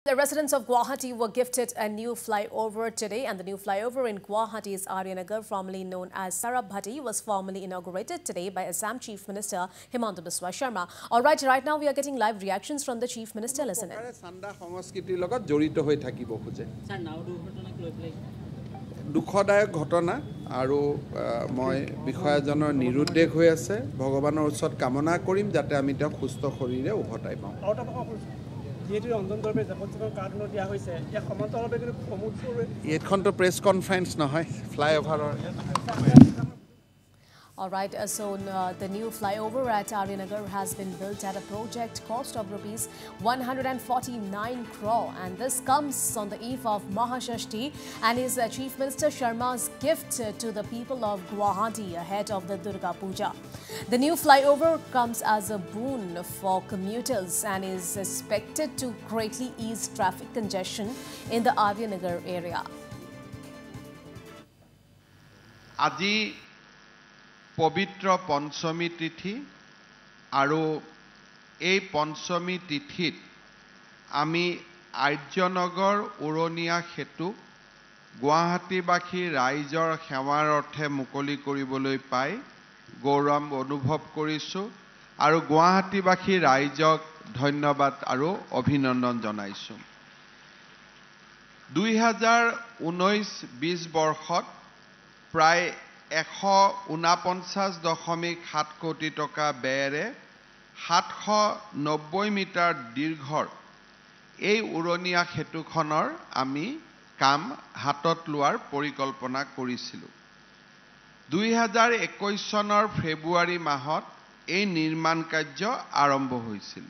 The residents of Guwahati were gifted a new flyover today, and the new flyover in Guwahati's Aryanagar, formerly known as Sarabhati, was formally inaugurated today by Assam Chief Minister Himanta Biswa Sharma. All right, now we are getting live reactions from the Chief Minister. Listen in. দুখদায়ক ঘটনা আৰু মই বিষয়াজনৰ নিৰুদ্দেশ হৈ আছে ভগৱানৰ ওচৰত কামনা কৰিম যাতে আমি তেওঁক সুস্থ শৰীৰে উভতাই পাওঁ এইখনটো প্ৰেছ কনফাৰেন্স নহয় ফ্লাইঅভাৰৰ All right, the new flyover at Aryanagar has been built at a project cost of rupees 149 crore, and this comes on the eve of Mahashashti and is Chief Minister Sharma's gift to the people of Guwahati ahead of the Durga Puja. The new flyover comes as a boon for commuters and is expected to greatly ease traffic congestion in the Aryanagar area. Adi পবিত্ৰ পঞ্চমী তিথি আৰু এই পঞ্চমী তিথিত আমি আৰ্যনগৰ উৰণীয়া সেতু গুৱাহাটীবাসী ৰাইজৰ সেৱাৰ অৰ্থে মুকলি কৰিবলৈ পাই গৌৰৱ অনুভৱ কৰিছোঁ আৰু গুৱাহাটীবাসী ৰাইজক ধন্যবাদ আৰু অভিনন্দন জনাইছোঁ 2019-20 বৰ্ষত প্ৰায় 149.7 কোটি টকা ব্যয়েৰে 790 মিটাৰ দীৰ্ঘৰ এই উৰণীয়া সেতুখনৰ আমি কাম হাতত লোৱাৰ পৰিকল্পনা কৰিছিলোঁ 2021 চনৰ ফেব্ৰুৱাৰী মাহত এই নিৰ্মাণ কাৰ্য আৰম্ভ হৈছিল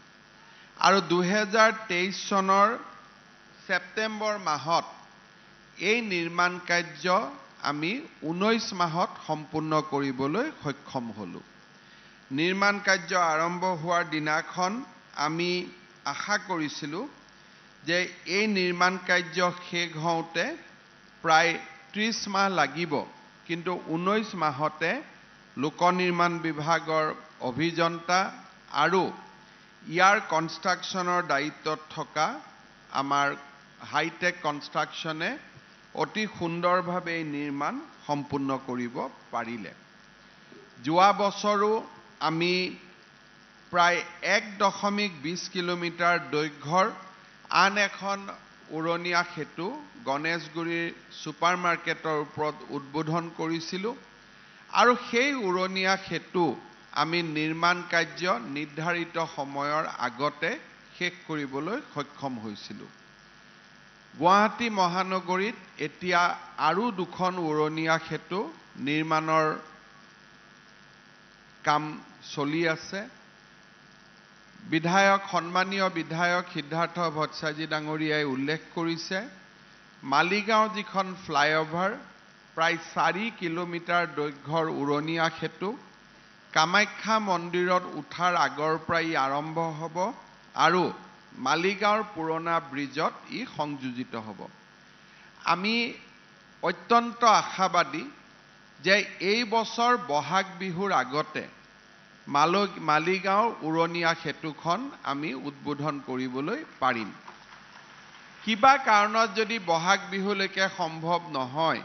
আৰু 2023 চনৰ ছেপ্টেম্বৰ মাহত এই নিৰ্মাণ কাৰ্য আমি 19 মাহত সম্পূৰ্ণ কৰিবলৈ সক্ষম হলো নিৰ্মাণ কাৰ্য আৰম্ভ হোৱাৰ দিনাখন আমি আশা কৰিছিলো যে এই নিৰ্মাণ কাৰ্য শেষ হওঁতে প্ৰায় 30 মাহ লাগিব কিন্তু 19 মাহতে লোক নিৰ্মাণ বিভাগৰ অভিযন্তা আৰু ইয়াৰ কনষ্ট্ৰাকচনৰ দায়িত্বত থকা আমাৰ হাইটেক কনষ্ট্ৰাকচনে অতি সুন্দৰভাৱে নিৰ্মাণ সম্পূৰ্ণ কৰিব পাৰিলে যোৱা বছৰো আমি প্ৰায় 1.20 কিলোমিটাৰ দৈৰ্ঘ্যৰ আন এখন উৰণীয়া সেতু গণেশগুৰিৰ সুপাৰমাৰ্কেটৰ ওপৰত উদ্বোধন কৰিছিলোঁ আৰু সেই উৰণীয়া সেতু আমি নিৰ্মাণ কাৰ্য নিৰ্ধাৰিত সময়ৰ আগতে শেষ কৰিবলৈ সক্ষম হৈছিলোঁ গুৱাহাটী মহানগৰীত এতিয়া আৰু দুখন উৰণীয়া সেতু নিৰ্মাণৰ কাম চলি আছে সন্মানীয় বিধায়ক সিদ্ধাৰ্থ ভট্টাচাৰ্য ডাঙৰীয়াই উল্লেখ কৰিছে মালিগাঁও যিখন ফ্লাইঅভাৰ প্ৰায় 4 কিলোমিটাৰ দৈৰ্ঘ্যৰ উৰণীয়া সেতু কামাখ্যা মন্দিৰত উঠাৰ আগৰ পৰাই আৰম্ভ হ'ব আৰু মালিগাঁওৰ পুৰণা ব্ৰিজত ই সংযোজিত হ'ব আমি অত্যন্ত আশাবাদী যে এই বছৰ বহাগ বিহুৰ আগতে মালিগাঁওৰ উৰণীয়া সেতুখন আমি উদ্বোধন কৰিবলৈ পাৰিম কিবা কাৰণত যদি বহাগ বিহুলৈকে সম্ভৱ নহয়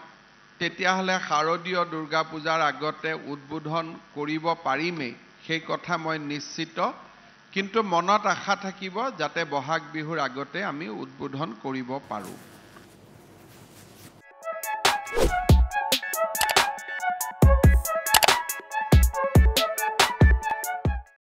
তেতিয়াহলে শাৰদীয় দুৰ্গা পূজাৰ আগতে উদ্বোধন কৰিব পাৰিমে সেই কথা মই নিশ্চিত কিন্তু মনত আশা থাকিব যাতে বহাগ বিহুৰ আগতে আমি উদ্বোধন কৰিব পাৰো